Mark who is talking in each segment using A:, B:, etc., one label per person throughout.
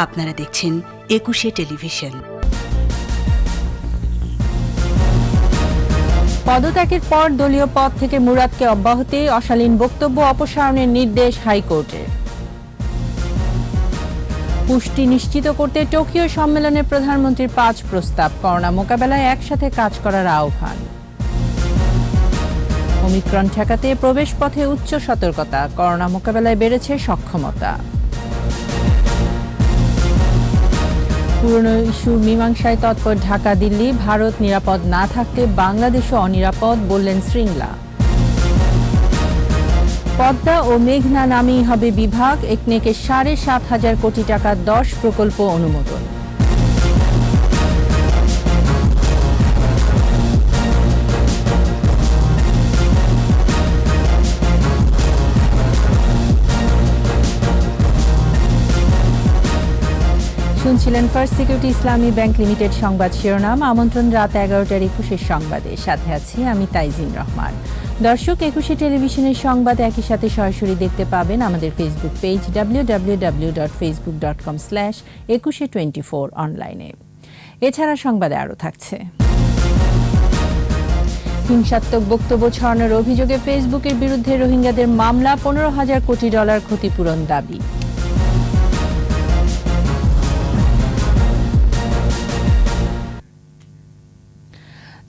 A: আপনারা দেখছেন একুশে টেলিভিশন।
B: পদত্যাগের পর দলীয় পদ থেকে মুরাদকে অব্যাহতি, অশালীন বক্তব্য অপসারণের নির্দেশ হাইকোর্টের। পুষ্টি নিশ্চিত করতে টোকিও সম্মেলনে প্রধানমন্ত্রীর 5 প্রস্তাব, করোনা মোকাবেলায় একসাথে কাজ করার আহ্বান। ওমিক্রন ঠেকাতে প্রবেশপথে উচ্চ সতর্কতা, করোনা মোকাবেলায় বেড়েছে সক্ষমতা। পুরনো ইস্যু মীমাংসায় তৎপর ঢাকা দিল্লি, ভারত নিরাপদ না থাকতে বাংলাদেশও অনিরাপদ বললেন শ্রীংলা। পদ্মা ও মেঘনা নামেই হবে বিভাগ, একনেকে 7,500 কোটি টাকা 10 প্রকল্প অনুমোদন। শুনছিলেন ফার্স্ট সিকিউরিটি ইসলামী ব্যাংক লিমিটেড সংবাদ শিরোনাম। আমন্ত্রণ রাত 11টার 21 সংবাদে, সাথে আছি আমি তাইজিন রহমান। দর্শক, একুশে টেলিভিশনের সংবাদ একই সাথে সরাসরি দেখতে পাবেন আমাদের ফেসবুক পেজ www.facebook.com/2124 অনলাইনে। এছাড়া সংবাদে আরও থাকছে: হিংসাত্মক বক্তব্য ছড়ানোর অভিযোগে ফেসবুকের বিরুদ্ধে রোহিঙ্গাদের মামলা, $15,000 কোটি ক্ষতিপূরণ দাবি।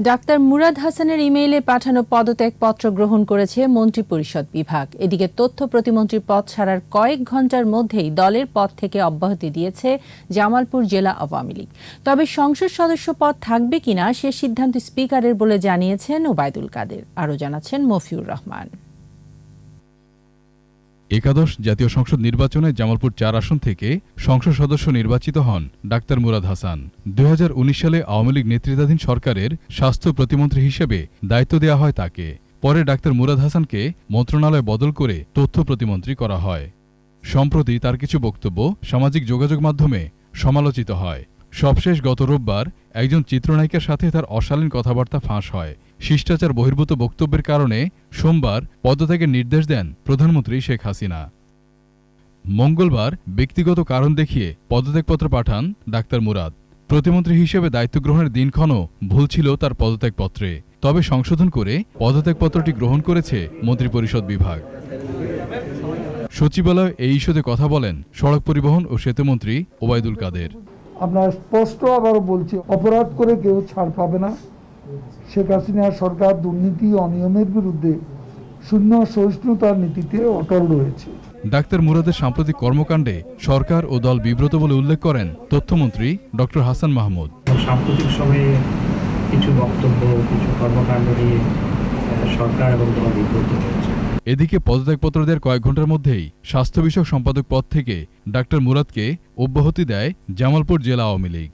B: ডাক্তার মুরাদ হাসানের ইমেইলে পাঠানো পদত্যাগপত্র গ্রহণ করেছে মন্ত্রিপরিষদ বিভাগ। এদিকে তথ্য প্রতিমন্ত্রীর পদ ছাড়ার কয়েক ঘন্টার মধ্যেই দলের পদ থেকে অব্যাহতি দিয়েছে জামালপুর জেলা আওয়ামী লীগ। তবে সংসদ সদস্য পদ থাকবে কিনা সে সিদ্ধান্ত স্পিকারের বলে জানিয়েছেন ওবায়দুল কাদের। আরও জানাচ্ছেন মফিউর রহমান।
C: একাদশ জাতীয় সংসদ নির্বাচনে জামালপুর 4 আসন থেকে সংসদ সদস্য নির্বাচিত হন ডাক্তার মুরাদ হাসান। 2019 সালে আওয়ামী লীগ নেতৃত্বাধীন সরকারের স্বাস্থ্য প্রতিমন্ত্রী হিসেবে দায়িত্ব দেওয়া হয় তাকে। পরে ডাক্তার মুরাদ হাসানকে মন্ত্রণালয় বদল করে তথ্য প্রতিমন্ত্রী করা হয়। সম্প্রতি তার কিছু বক্তব্য সামাজিক যোগাযোগ মাধ্যমে সমালোচিত হয়। সবশেষ গত রোববার একজন চিত্রনায়িকার সাথে তার অশালীন কথাবার্তা ফাঁস হয়। শিষ্টাচার বহির্ভূত বক্তব্যের কারণে সোমবার পদত্যাগের নির্দেশ দেন প্রধানমন্ত্রী শেখ হাসিনা। মঙ্গলবার ব্যক্তিগত কারণ দেখিয়ে পদত্যাগপত্র পাঠান ডাক্তার মুরাদ। প্রতিমন্ত্রী হিসেবে দায়িত্ব গ্রহণের দিনক্ষণও ভুল ছিল তার পদত্যাগপত্রে, তবে সংশোধন করে পদত্যাগপত্রটি গ্রহণ করেছে মন্ত্রিপরিষদ বিভাগ। সচিবালয়ে এই ইস্যুতে কথা বলেন সড়ক পরিবহন ও সেতুমন্ত্রী ওবায়দুল কাদের।
D: আপনার স্পষ্ট আবারও বলছি, অপরাধ করে কেউ ছাড় পাবে না। শেখ হাসিনা সরকার দুর্নীতি অনিয়মের বিরুদ্ধে শূন্য সহিষ্ণুতার নীতিতে অটল রয়েছে।
C: ডাক্তার মুরাদের সাম্প্রতিক কর্মকাণ্ডে সরকার ও দল বিব্রত বলে উল্লেখ করেন তথ্যমন্ত্রী ডক্টর হাসান মাহমুদ।
E: সাম্প্রতিক সময়ে কিছু বক্তব্য, কিছু কর্মকাণ্ড নিয়ে সরকার এবং দল বিব্রত হয়েছে।
C: এদিকে পদত্যাগপত্র দেওয়ার কয়েক ঘন্টার মধ্যেই স্বাস্থ্য বিষয়ক সম্পাদক পদ থেকে ডাক্তার মুরাদকে অব্যাহতি দেয় জামালপুর জেলা আওয়ামী লীগ।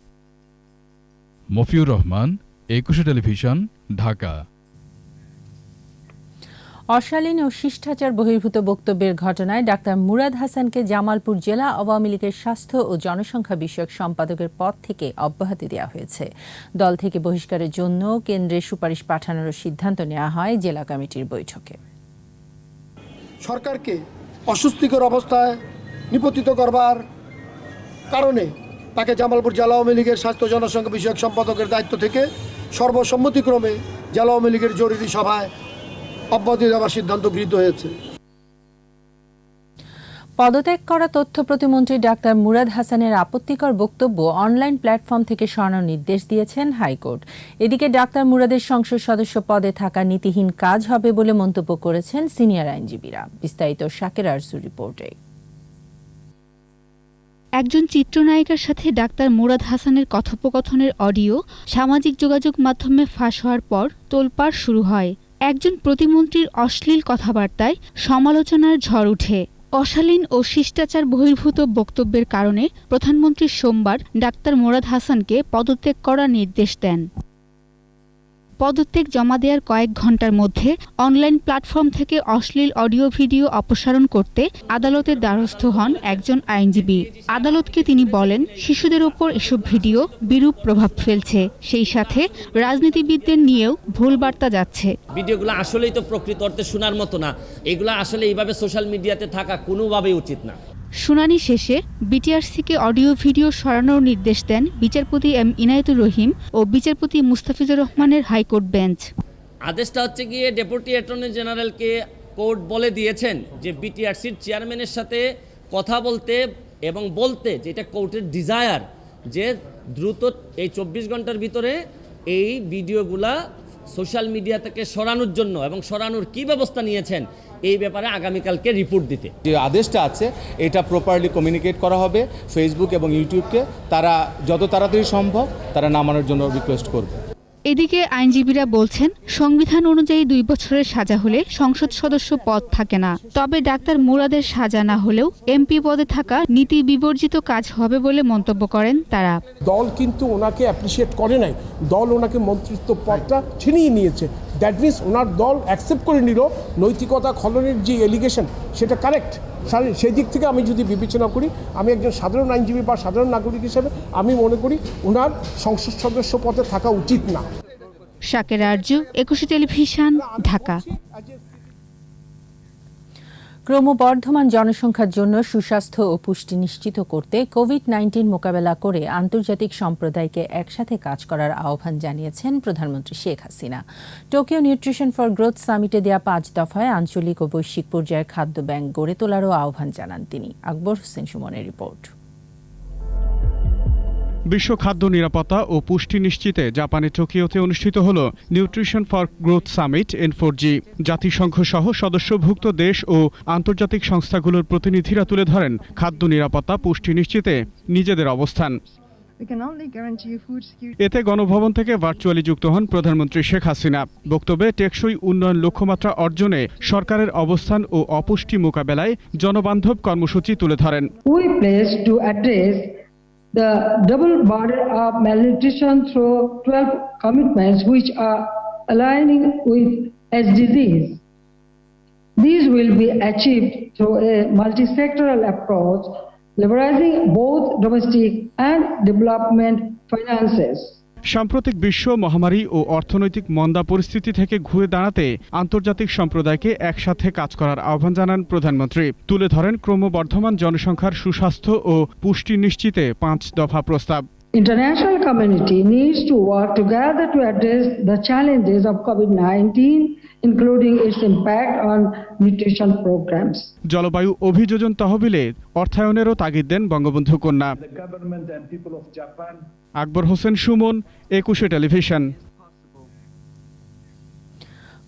C: মফিউর রহমান, একুশে টেলিভিশন, ঢাকা।
B: অশালীন ও শিষ্টাচার বহির্ভূত বক্তব্যের ঘটনায় ডাক্তার মুরাদ হাসানকে জামালপুর জেলা আওয়ামী লীগের স্বাস্থ্য ও জনসংখ্যা বিষয়ক সম্পাদকের পদ থেকে অব্যাহতি দেওয়া হয়েছে। দল থেকে বহিষ্কারের জন্য কেন্দ্রে সুপারিশ পাঠানোর সিদ্ধান্ত নেওয়া হয় জেলা কমিটির বৈঠকে।
F: সরকারকে অস্বস্তিকর অবস্থায় নিপতিত করবার কারণে তাকে জামালপুর জেলা আওয়ামী লীগের স্বাস্থ্য জনসংখ্যা বিষয়ক সম্পাদকের দায়িত্ব থেকে সর্বসম্মতিক্রমে জেলা আওয়ামী লীগের জরুরি সভায় অব্যাহতি দেওয়ার সিদ্ধান্ত গৃহীত হয়েছে।
B: পদত্যাগ করা তথ্য প্রতিমন্ত্রী ডাক্তার মুরাদ হাসানের আপত্তিকর বক্তব্য অনলাইন প্ল্যাটফর্ম থেকে সরানোর নির্দেশ দিয়েছেন হাইকোর্ট। এদিকে ডাক্তার মুরাদের সংসদ সদস্য পদে থাকা নীতিহীন কাজ হবে বলে মন্তব্য করেছেন সিনিয়র আইনজীবীরা। বিস্তারিত শাকের আরজুর রিপোর্টে।
G: একজন চিত্রনায়িকার সাথে ডাক্তার মুরাদ হাসানের কথোপকথনের অডিও সামাজিক যোগাযোগ মাধ্যমে ফাঁস হওয়ার পর তোলপাড় শুরু হয়। একজন প্রতিমন্ত্রীর অশ্লীল কথাবার্তায় সমালোচনার ঝড় ওঠে। অশালীন ও শিষ্টাচার বহির্ভূত বক্তব্যের কারণে প্রধানমন্ত্রী সোমবার ডাক্তার মুরাদ হাসানকে পদত্যাগ করার নির্দেশ দেন। পদত্যাগ জমা দেওয়ার কয়েক ঘন্টার মধ্যে অনলাইন প্ল্যাটফর্ম থেকে অশ্লীল অডিও ভিডিও অপসারণ করতে আদালতের দ্বারস্থ হন একজন আইনজীবী। আদালতকে তিনি বলেন, শিশুদের ওপর এসব ভিডিও বিরূপ প্রভাব ফেলছে, সেই সাথে রাজনীতিবিদদের নিয়েও ভুল বার্তা যাচ্ছে।
H: ভিডিওগুলো আসলেই তো প্রকৃত অর্থে শোনার মতো না, এগুলো আসলে এইভাবে সোশ্যাল মিডিয়াতে থাকা কোনোভাবেই উচিত না।
G: শুনানি শেষে বিটিআরসিকে অডিও ভিডিও সরানোর নির্দেশ দেন বিচারপতি এম ইনায়েতুর রহিম ও বিচারপতি মুস্তাফিজুর রহমানের হাইকোর্ট বেঞ্চ।
H: আদেশটা হচ্ছে গিয়ে ডেপুটি অ্যাটর্নি জেনারেলকে কোর্ট বলে দিয়েছেন যে বিটিআরসির চেয়ারম্যানের সাথে কথা বলতে এবং বলতে, যেটা কোর্টের ডিজায়ার, যে দ্রুত এই 24 ঘন্টার ভিতরে এই ভিডিওগুলা সোশ্যাল মিডিয়া থেকে সরানোর জন্য এবং সরানোর কী ব্যবস্থা নিয়েছেন এই ব্যাপারে আগামীকালকে রিপোর্ট দিতে।
I: যে আদেশটা আছে এটা প্রপারলি কমিউনিকেট করা হবে ফেসবুক এবং ইউটিউবকে, তারা যত তাড়াতাড়ি সম্ভব তারা নামানোর জন্য রিকোয়েস্ট করবে।
G: এদিকে আইনজীবীরা বলছেন, সংবিধান অনুযায়ী 2 বছরের সাজা হলে সংসদ সদস্য পদ থাকে না। তবে ডাক্তার মুরাদের সাজা না হলেও এমপি পদে থাকা নীতি বিবর্জিত কাজ হবে বলে মন্তব্য করেন তারা।
J: দল কিন্তু ওনাকে অ্যাপ্রিসিয়েট করে নাই, দল ওনাকে মন্ত্রিত্ব পদটা ছিনিয়ে নিয়েছে। দ্যাট মিনস ওনার দল অ্যাকসেপ্ট করে নিল নৈতিকতা খননের যে এলিগেশন সেটা কারেক্ট। সেই দিক থেকে আমি যদি বিবেচনা করি, আমি একজন সাধারণ আইনজীবী বা সাধারণ নাগরিক হিসেবে আমি মনে করি ওনার সংসদ সদস্য পদে থাকা উচিত না।
G: শাকের আরজু, 21 টেলিভিশন, ঢাকা।
B: ক্রমবর্ধমান জনসংখ্যার জন্য সুস্বাস্থ্য ও পুষ্টি নিশ্চিত করতে কোভিড-19 মোকাবেলা করে আন্তর্জাতিক সম্প্রদায়কে একসাথে কাজ করার আহ্বান জানিয়েছেন প্রধানমন্ত্রী Sheikh Hasina. Tokyo nutrition for growth সামিটে দেয়া 5 দফায় আঞ্চলিক ও বৈশ্বিক পর্যায়ে খাদ্য ব্যাংক গড়ে তোলারও আহ্বান জানান তিনি। আকবর হোসেন সুমনের রিপোর্ট।
K: বিশ্ব খাদ্য নিরাপত্তা ও পুষ্টি নিশ্চিতে জাপানের টোকিওতে অনুষ্ঠিত হল nutrition for growth summit N4G। জাতিসংঘ সহ সদস্যভুক্ত দেশ ও আন্তর্জাতিক সংস্থাগুলোর প্রতিনিধিরা তুলে ধরেন খাদ্য নিরাপত্তা পুষ্টি নিশ্চিতে নিজেদের অবস্থান। এতে গণভবন থেকে ভার্চুয়ালি যুক্ত হন প্রধানমন্ত্রী শেখ হাসিনা। বক্তব্যে টেকসই উন্নয়ন লক্ষ্যমাত্রা অর্জনে সরকারের অবস্থান ও অপুষ্টি মোকাবেলায় জনবান্ধব কর্মসূচি তুলে ধরেন।
L: The double border of malnutrition through 12 commitments which are aligning with SDGs. These will be achieved through a multi-sectoral approach, leveraging both domestic and development finances.
K: সাম্প্রতিক বিশ্ব মহামারী ও অর্থনৈতিক মন্দা পরিস্থিতি থেকে ঘুরে দাঁড়াতে আন্তর্জাতিক সম্প্রদায়কে একসাথে কাজ করার আহ্বান জানান প্রধানমন্ত্রী। তুলে ধরেন ক্রমবর্ধমান জনসংখ্যার সুস্বাস্থ্য ও পুষ্টি নিশ্চিতে 5 দফা প্রস্তাব।
L: International community needs to work together to address the challenges of COVID-19, including its impact on nutrition programs.
K: জলবায়ু অভিযোজন তহবিলে অর্থায়নেরও তাগিদ দেন বঙ্গবন্ধু কন্যা। আকবর হোসেন সুমন, 21 টেলিভিশন।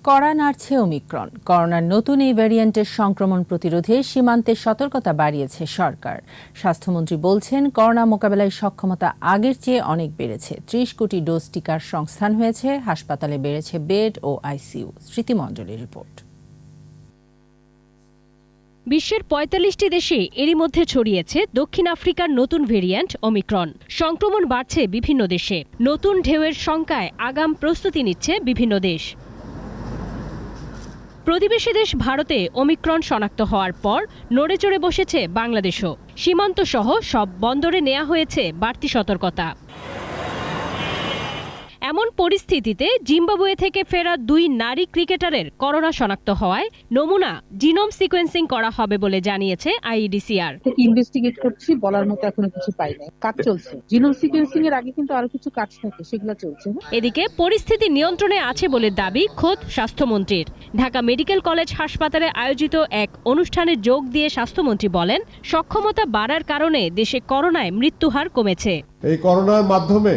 B: কড়া নাড়ছে ওমিক্রন। করোনার নতুন এই ভ্যারিয়েন্টের সংক্রমণ প্রতিরোধে সীমান্তে সতর্কতা বাড়িয়েছে সরকার। স্বাস্থ্যমন্ত্রী বলছেন, করোনা মোকাবেলায় সক্ষমতা আগের চেয়ে অনেক বেড়েছে। 30 কোটি ডোজ টিকার সংস্থান হয়েছে। হাসপাতালে বেড়েছে বেড ও আইসিইউ। স্মৃতি মণ্ডলের রিপোর্ট।
M: বিশ্বের 45টি দেশে এরই মধ্যে ছড়িয়েছে দক্ষিণ আফ্রিকার নতুন ভেরিয়েন্ট ওমিক্রন। সংক্রমণ বাড়ছে বিভিন্ন দেশে। নতুন ঢেউয়ের শঙ্কায় আগাম প্রস্তুতি নিচ্ছে বিভিন্ন দেশ। প্রতিবেশী দেশ ভারতে ওমিক্রন শনাক্ত হওয়ার পর নড়েচড়ে বসেছে বাংলাদেশও। সীমান্ত সহ সব বন্দরে নেওয়া হয়েছে বাড়তি সতর্কতা। এমন পরিস্থিতিতে জিম্বাবুয়ে থেকে ফেরা 2 নারী ক্রিকেটারের করোনা শনাক্ত হওয়ায় নমুনা জিনোম সিকোয়েন্সিং করা হবে বলে জানিয়েছে আইইডিসিআর।
N: ইনভেস্টিগেট করছি, বলার মতো এখনো কিছু পাই নাই। কাজ চলছে। জিনোম সিকোয়েন্সিং এর আগে কিন্তু আরো কিছু কাজ থাকে, সেগুলো চলছে।
M: এদিকে পরিস্থিতি নিয়ন্ত্রণে আছে বলে দাবি খোদ স্বাস্থ্যমন্ত্রীর। ঢাকা মেডিকেল কলেজ হাসপাতালে আয়োজিত এক অনুষ্ঠানে যোগ দিয়ে স্বাস্থ্যমন্ত্রী বলেন, সক্ষমতা বাড়ার কারণে দেশে করোনায় মৃত্যুহার কমেছে।
O: এই করোনার মাধ্যমে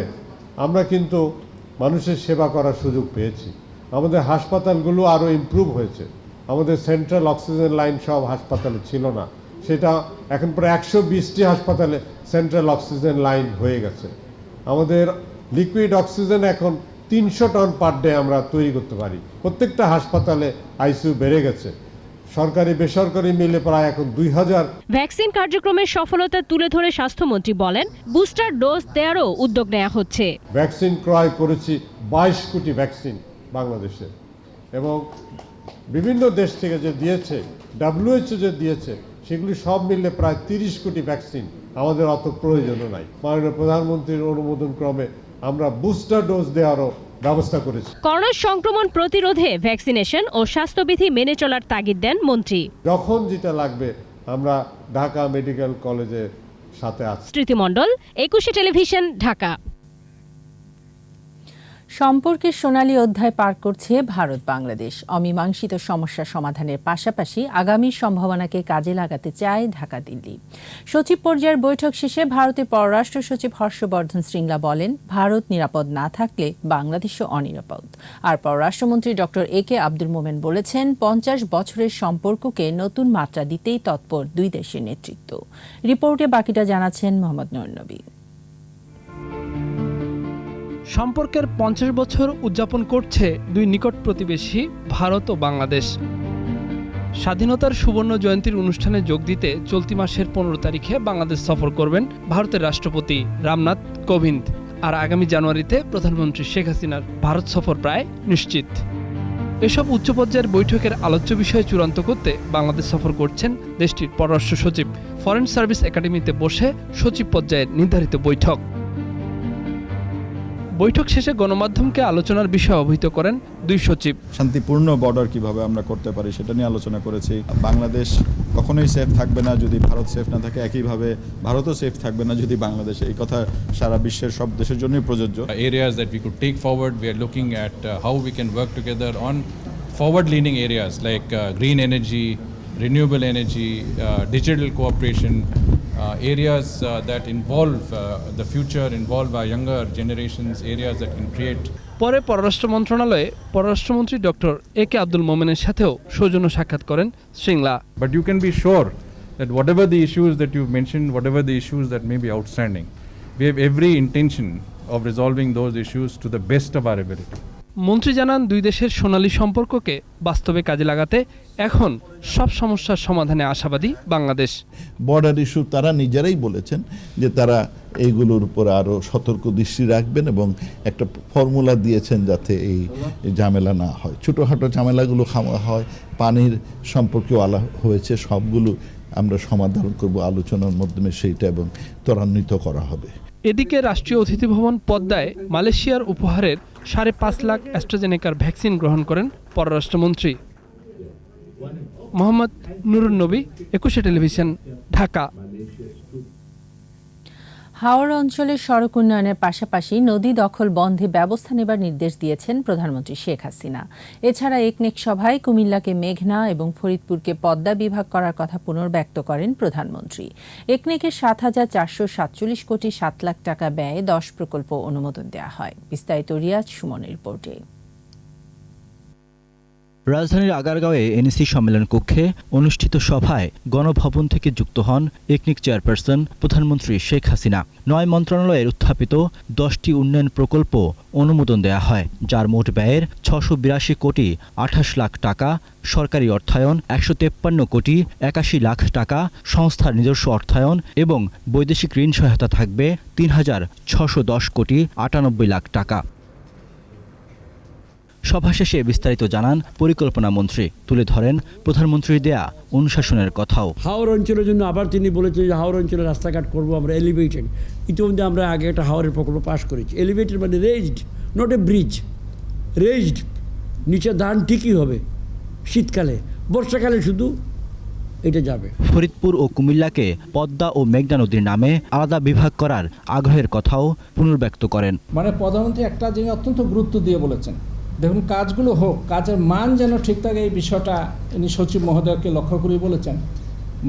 O: আমরা কিন্তু মানুষের সেবা করার সুযোগ পেয়েছি। আমাদের হাসপাতালগুলো আরও ইমপ্রুভ হয়েছে। আমাদের সেন্ট্রাল অক্সিজেন লাইন সব হাসপাতালে ছিল না, সেটা এখন প্রায় 120টি হাসপাতালে সেন্ট্রাল অক্সিজেন লাইন হয়ে গেছে। আমাদের লিকুইড অক্সিজেন এখন 300 টন পার ডে আমরা তৈরি করতে পারি। প্রত্যেকটা হাসপাতালে আইসিইউ বেড়ে গেছে। সরকারি বেসরকারি মিলে প্রায় এখন 2000।
M: ভ্যাকসিন কার্যক্রমের সফলতা তুলে ধরে স্বাস্থ্যমন্ত্রী বলেন, বুস্টার ডোজ দেওয়ারও উদ্যোগ নেওয়া হচ্ছে।
O: ভ্যাকসিন ক্রয় করেছি 22 কোটি ভ্যাকসিন বাংলাদেশে, এবং বিভিন্ন দেশ থেকে যে দিয়েছে, WHO যে দিয়েছে, সেগুলি সব মিললে প্রায় 30 কোটি ভ্যাকসিন। আমাদের অত প্রয়োজনও নাই। মাননীয় প্রধানমন্ত্রীর অনুমোদন ক্রমে আমরা বুস্টার ডোজ দেওয়ারও ব্যবস্থা করেছি।
M: করোনা সংক্রমণ প্রতিরোধে ভ্যাকসিনেশন ও স্বাস্থ্যবিধি মেনে চলার তাগিদ দেন মন্ত্রী।
O: যখন যেটা লাগবে আমরা ঢাকা মেডিকেল কলেজের সাথে আছি।
M: স্মৃতি মণ্ডল, একুশে টেলিভিশন, ঢাকা।
B: সম্পর্কের সোনালী অধ্যায় পার করছে ভারত বাংলাদেশ। অমীমাংসিত সমস্যা সমাধানের পাশাপাশি আগামী সম্ভাবনাকে কাজে লাগাতে চায় ঢাকা দিল্লি। সচিব পর্যায়ের বৈঠক শেষে ভারতের পররাষ্ট্র সচিব হর্ষবর্ধন শ্রীংলা বলেন, ভারত নিরাপদ না থাকলে বাংলাদেশও অনিরাপদ। আর পররাষ্ট্রমন্ত্রী ডক্টর একে আব্দুল মোমেন বলেছেন, 50 বছরের সম্পর্ককে নতুন মাত্রা দিতেই তৎপর দুই দেশের নেতৃত্ব। রিপোর্টে বাকিটা জানাচ্ছেন মোহাম্মদ নূর নবী।
P: সম্পর্কের 50 বছর উদযাপন করছে দুই নিকট প্রতিবেশী ভারত ও বাংলাদেশ। স্বাধীনতার সুবর্ণ জয়ন্তীর অনুষ্ঠানে যোগ দিতে চলতি মাসের 15 তারিখে বাংলাদেশ সফর করবেন ভারতের রাষ্ট্রপতি রামনাথ কোবিন্দ। আর আগামী জানুয়ারিতে প্রধানমন্ত্রী শেখ হাসিনার ভারত সফর প্রায় নিশ্চিত। এসব উচ্চ পর্যায়ের বৈঠকের আলোচ্য বিষয় চূড়ান্ত করতে বাংলাদেশ সফর করছেন দেশটির পররাষ্ট্র সচিব। ফরেন সার্ভিস একাডেমিতে বসে সচিব পর্যায়ের নির্ধারিত বৈঠক। বৈঠক শেষে গণমাধ্যমকে আলোচনার বিষয়ে অবহিত করেন দুই সচিব।
Q: শান্তিপূর্ণ বর্ডার কিভাবে আমরা করতে পারি সেটা নিয়ে আলোচনা করেছি। বাংলাদেশ কখনোই সেফ থাকবে না যদি ভারত সেফ না থাকে, একইভাবে ভারতও সেফ থাকবে না যদি বাংলাদেশ। এই কথা সারা বিশ্বের সব দেশের জন্যই প্রযোজ্য।
C: Areas that we could take forward, we are looking at how we can work together on forward-leaning areas like green energy, renewable energy, digital cooperation, areas that involve the future, involve our younger generations, areas that can create.
P: পরে পররাষ্ট্র মন্ত্রণালয়ে পররাষ্ট্রমন্ত্রী doctor একে আব্দুল মোমেনের সাথেও সৌজন্য সাক্ষাৎ করেন Shringla.
C: But you can be sure that whatever the issues that you've mentioned, whatever the issues that may be outstanding, we have every intention of resolving those issues to the best of our ability.
P: মন্ত্রী জানান, দুই দেশের সোনালী সম্পর্ককে বাস্তবে কাজে লাগাতে এখন সব সমস্যার সমাধানে আশাবাদী বাংলাদেশ।
R: বর্ডার ইস্যু তারা নিজেরাই বলেছেন যে তারা এইগুলোর উপর আরও সতর্ক দৃষ্টি রাখবেন এবং একটা ফর্মুলা দিয়েছেন যাতে এই ঝামেলা না হয়। ছোটোখাটো ঝামেলাগুলো হয়, পানির সম্পর্কেও হয়েছে, সবগুলো আমরা সমাধান করব আলোচনার মাধ্যমে সেইটা এবং ত্বরান্বিত করা হবে।
P: এদিকে রাষ্ট্রীয় অতিথি ভবন পদ্মায় মালয়েশিয়ার উপহারের 5.5 লাখ অ্যাস্ট্রাজেনেকার ভ্যাকসিন গ্রহণ করেন পররাষ্ট্রমন্ত্রী। মোহাম্মদ নুরুন নবী, একুশে টেলিভিশন, ঢাকা।
B: হাওড় অঞ্চলের সড়ক উন্নয়নের পাশাপাশি নদী দখল বন্ধে ব্যবস্থা নেবার নির্দেশ দিয়েছেন প্রধানমন্ত্রী শেখ হাসিনা। এছাড়া একনেক সভায় কুমিল্লাকে মেঘনা এবং ফরিদপুরকে পদ্মা বিভাগ করার কথা পুনর্ব্যক্ত করেন প্রধানমন্ত্রী। একনেকে 7,447 কোটি 7 লাখ টাকা ব্যয়ে 10 প্রকল্প অনুমোদন দেওয়া হয়। বিস্তারিত রিয়াজ সুমনের রিপোর্টে।
S: রাজধানীর আগারগাঁওয়ে এনএসি সম্মেলন কক্ষে অনুষ্ঠিত সভায় গণভবন থেকে যুক্ত হন একনিক চেয়ারপারসন প্রধানমন্ত্রী শেখ হাসিনা। 9 মন্ত্রণালয়ের উত্থাপিত 10টি উন্নয়ন প্রকল্প অনুমোদন দেয়া হয়, যার মোট ব্যয়ের 682 কোটি 28 লাখ টাকা, সরকারি অর্থায়ন 153 কোটি 81 লাখ টাকা, সংস্থার নিজস্ব অর্থায়ন এবং বৈদেশিক ঋণ সহায়তা থাকবে 3,610 কোটি 98 লাখ টাকা। সভা শেষে বিস্তারিত জানান পরিকল্পনা মন্ত্রী, তুলে ধরেন প্রধানমন্ত্রীর দেয়া অনুশাসনের কথাও।
T: হাওড় অঞ্চলের জন্য আবার তিনি বলেছেন যে হাওড় অঞ্চলে রাস্তাঘাট করবো আমরা এলিভেটেড। ইতিমধ্যে আমরা আগে একটা হাওড়ের প্রকল্প পাশ করেছি। এলিভেটেড মানে raised, not a bridge, raised. নিচে ধান ঠিকই হবে শীতকালে, বর্ষাকালে শুধু এটা যাবে।
S: ফরিদপুর ও কুমিল্লাকে পদ্মা ও মেঘনা নদীর নামে আলাদা বিভাগ করার আগ্রহের কথাও পুনর্ব্যক্ত করেন।
U: মানে প্রধানমন্ত্রী একটা জিনিস অত্যন্ত গুরুত্ব দিয়ে বলেছেন, দেখুন কাজগুলো হোক, কাজের মান যেন ঠিক থাকে, এই বিষয়টা ইনি সচিব মহোদয়কে লক্ষ্য করে বলেছেন।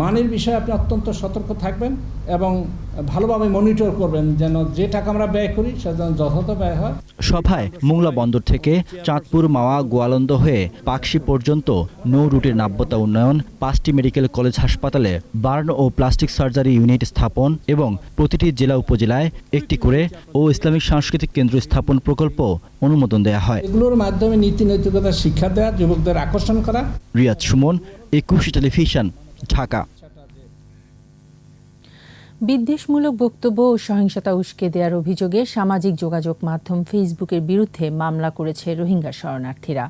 U: মানের বিষয়ে আপনি অত্যন্ত সতর্ক থাকবেন এবং ভালোভাবে মনিটর করবেন যেন যে টাকা আমরা ব্যয় করি সেটা যেন যথাযথ ব্যয় হয়।
S: সভায় মোংলা বন্দর থেকে চাঁদপুর, মাওয়া, গোয়ালন্দ হয়ে পাকশি পর্যন্ত নৌ রুটের নাব্যতা উন্নয়ন, 5টি মেডিকেল কলেজ হাসপাতালে বার্ন ও প্লাস্টিক সার্জারি ইউনিট স্থাপন এবং প্রতিটি জেলা উপজেলায় একটি করে ও ইসলামিক সাংস্কৃতিক কেন্দ্র স্থাপন প্রকল্প অনুমোদন দেওয়া হয়।
U: এগুলোর মাধ্যমে নীতি নৈতিকতা শিক্ষা দেওয়া, যুবকদের আকর্ষণ করা।
S: রিয়াজ সুমন, একুশে টেলিভিশন, ঢাকা।
B: বিদ্বেষমূলক বক্তব্য ও সহিংসতা উস্কে দেওয়ার অভিযোগে সামাজিক যোগাযোগ মাধ্যম ফেসবুকের বিরুদ্ধে মামলা করেছে রোহিঙ্গা শরণার্থীরা।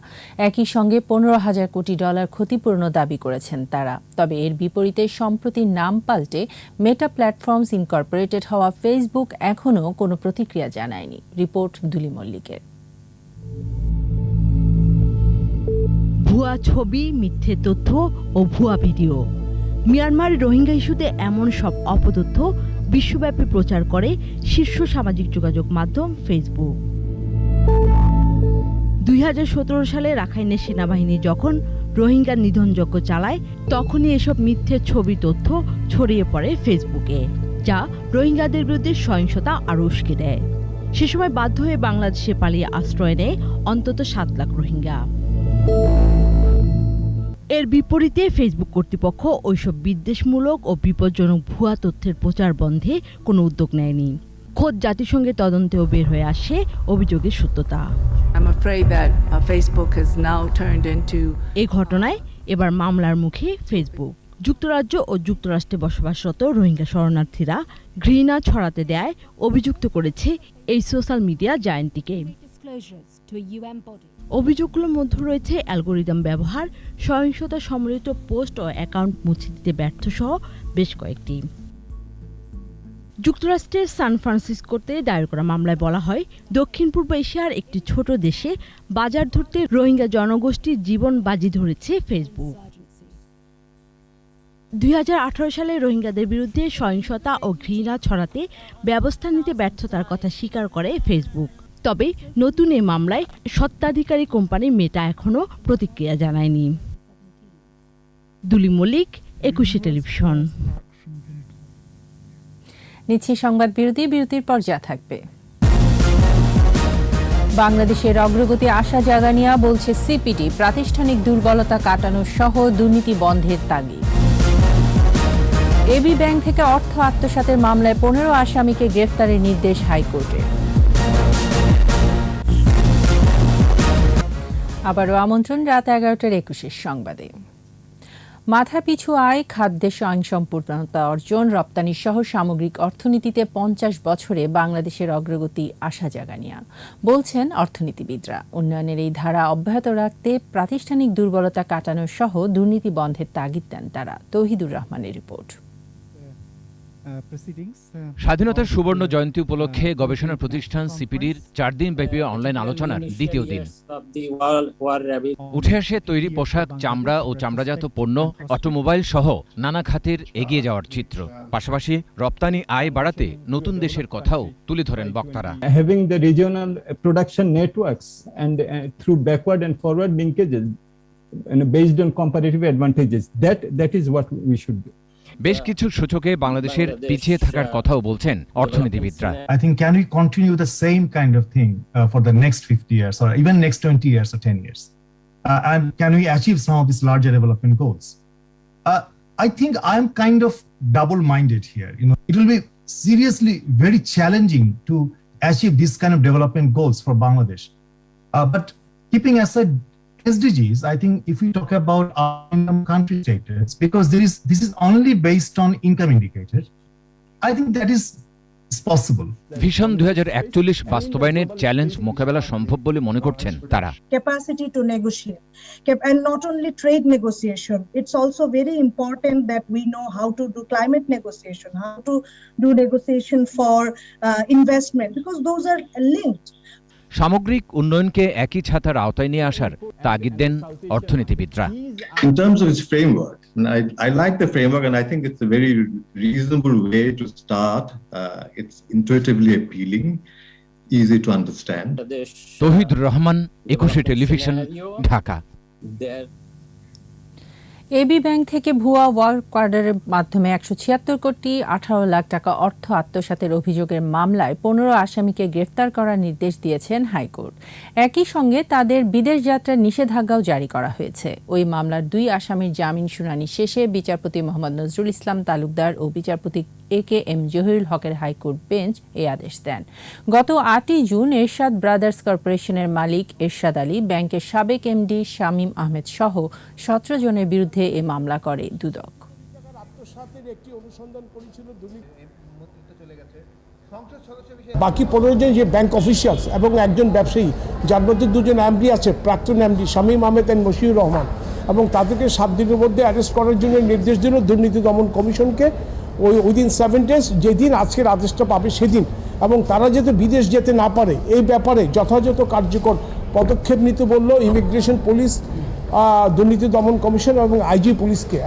B: একই সঙ্গে $15,000 কোটি ক্ষতিপূরণ দাবি করেছেন তারা। তবে এর বিপরীতে সম্প্রতি নাম পাল্টে মেটা প্ল্যাটফর্মস ইনকর্পোরেটেড হওয়া ফেসবুক এখনও কোনো প্রতিক্রিয়া জানায়নি। রিপোর্ট দুলি মল্লিকের।
A: ভুয়া ছবি, মিথ্যে তথ্য ও ভুয়া ভিডিও,
D: মিয়ানমার রোহিঙ্গা ইস্যুতে এমন সব অপতথ্য বিশ্বব্যাপী প্রচার করে শীর্ষ সামাজিক যোগাযোগ মাধ্যম ফেসবুক। 2017 সালে রাখাইনের সেনাবাহিনী যখন রোহিঙ্গার নিধনযজ্ঞ চালায়, তখনই এসব মিথ্যে ছবি তথ্য ছড়িয়ে পড়ে ফেসবুকে, যা রোহিঙ্গাদের বিরুদ্ধে সহিংসতা আরও উস্কে দেয়। সে সময় বাধ্য হয়ে বাংলাদেশে পালিয়ে আশ্রয় নেয় অন্তত 7 লাখ রোহিঙ্গা। এর বিপরীতে ফেসবুক কর্তৃপক্ষ ওইসব বিদ্বেষমূলক ও বিপজ্জনক ভুয়া তথ্যের প্রচার বন্ধে কোনো উদ্যোগ নেয়নি। খোদ জাতিসংঘের তদন্তেও বের হয়ে আসে অভিযোগের সত্যতা। এই ঘটনায় এবার মামলার মুখে ফেসবুক। যুক্তরাজ্য ও যুক্তরাষ্ট্রে বসবাসরত রোহিঙ্গা শরণার্থীরা ঘৃণা ছড়াতে দেয় অভিযুক্ত করেছে এই সোশ্যাল মিডিয়া জায়ান্টটিকে। অভিযোগগুলোর মধ্যে রয়েছে অ্যালগোরিদম ব্যবহার, সহিংসতা সম্বলিত পোস্ট ও অ্যাকাউন্ট মুছে দিতে ব্যর্থ সহ বেশ কয়েকটি। যুক্তরাষ্ট্রের সান ফ্রান্সিসকোতে দায়ের করা মামলায় বলা হয়, দক্ষিণ পূর্ব এশিয়ার একটি ছোট দেশে বাজার ধরতে রোহিঙ্গা জনগোষ্ঠীর জীবন বাজি ধরেছে ফেসবুক। 2018 সালে রোহিঙ্গাদের বিরুদ্ধে সহিংসতা ও ঘৃণা ছড়াতে ব্যবস্থা নিতে ব্যর্থতার কথা স্বীকার করে ফেসবুক। তবে নতুন এই মামলায় স্বত্বাধিকারী কোম্পানি মেটা এখনও প্রতিক্রিয়া জানায়নি। দুলি মল্লিক, 21 টেলিভিশন।
B: নিচ্ছি সংবাদ বিরতি, বিরতির পর যা থাকবে। বাংলাদেশের অগ্রগতি আশা জাগানিয়া, বলছে সিপিডি প্রাতিষ্ঠানিক দুর্বলতা কাটানো সহ দুর্নীতি বন্ধের তাগিদ। এবি ব্যাংক থেকে অর্থ আত্মসাতের মামলায় 15 আসামিকে গ্রেফতারের নির্দেশ হাইকোর্টের। আবারও আমন্ত্রণ রাত 11টার 21 সংবাদে। মাথাপিছু আয়, খাদ্যে স্বয়ংসম্পূর্ণতা অর্জন, রপ্তানি সহ সামগ্রিক অর্থনীতিতে 50 বছরে বাংলাদেশের অগ্রগতি আশা জাগানিয়া, বলছেন অর্থনীতিবিদরা। উন্নয়নের এই ধারা অব্যাহত রাখতে প্রাতিষ্ঠানিক দুর্বলতা কাটানো সহ দুর্নীতি বন্ধের তাগিদ দেন তারা। তৌহিদুর রহমানের রিপোর্ট।
V: স্বাধীনতার সুবর্ণ জয়ন্তী উপলক্ষে গবেষণা প্রতিষ্ঠান সিপিডির 4 দিন ব্যাপী অনলাইন আলোচনার দ্বিতীয় দিন। উঠে আসে তৈরি পোশাক, চামড়া ও চামড়াজাত পণ্য, অটোমোবাইল সহ নানা খাতের এগিয়ে যাওয়ার চিত্র। পাশাপাশি রপ্তানি আয় বাড়াতে নতুন দেশের কথাও তুলে ধরেন বক্তারা।
W: Having the regional production networks and through backward and forward linkages and based on comparative advantages, that is what we should do.
V: বেশ কিছু সূচকে বাংলাদেশের পিছিয়ে থাকার কথাও বলছেন অর্থনীতিবিদরা।
X: I think can we continue the same kind of thing for the next 50 years or even next 20 years or 10 years? And can we achieve some of these larger development goals? I think I'm kind of double-minded here. You know, it will be seriously very challenging to achieve this kind of development goals for Bangladesh. But keeping aside SDGs, I think if we talk about our income country status, because this is only based on income indicators, I think that is possible.
V: Vision 2041 বাস্তবায়নের challenge মোকাবেলা সম্ভব বলে মনে করছেন তারা।
Y: Capacity to negotiate, and not only trade negotiation, it's also very important that we know how to do climate negotiation, how to do negotiation for investment, because those are linked.
V: সামগ্রিক উন্নয়নকে একই ছাতার আওতায় নিয়ে আসার তাগিদ দেন অর্থনীতিবিদরা।
Z: In terms of its framework, I like the framework and I think it's a very reasonable way to start. It's intuitively appealing, easy to understand.
V: Touhidur Rahman, 21 television, Dhaka.
B: AB bank থেকে ভুয়া ওয়ার্ক অর্ডারের মাধ্যমে 176 কোটি 18 লাখ টাকা অর্থ আত্মসাতের অভিযোগের মামলায় 15 আসামিকে গ্রেফতার করার নির্দেশ দিয়েছেন হাইকোর্ট। একই সঙ্গে তাদের বিদেশ যাত্রার নিষেধাজ্ঞাও জারি করা হয়েছে। ওই মামলার 2 আসামির জামিন শুনানি শেষে বিচারপতি মোহাম্মদ নজরুল ইসলাম তালুকদার ও বিচারপতি AKM জহিরুল হকের হাইকোর্ট বেঞ্চ এই আদেশ দেন। গত 8 জুন এরশাদ ব্রাদার্স কর্পোরেশনের মালিক এরশাদ আলী, ব্যাংকের সাবেক এমডি শামীম আহমেদ সহ 17 জনের বিরুদ্ধে এই মামলা করে দুদক।
J: বাকি 15 জন যে ব্যাংক অফিসিয়ালস এবং একজন ব্যবসায়ী, যার মধ্যে 2 জন এমডি আছে, প্রাক্তন এমডি শামীম আহমেদ এবং মশিউর রহমান, এবং তাদেরকে 7 দিনের মধ্যে অ্যারেস্ট করার জন্য নির্দেশ দিল দুর্নীতি দমন কমিশনকে। উইদিন 7 ডেজ, যেদিন আজকের আদেশটা পাবে সেদিন, এবং তারা যাতে বিদেশ যেতে না পারে এই ব্যাপারে যথাযথ কার্যকর পদক্ষেপ নিতে বলল ইমিগ্রেশন, পুলিশ, দুর্নীতি দমন কমিশন এবং আইজি পুলিশকে।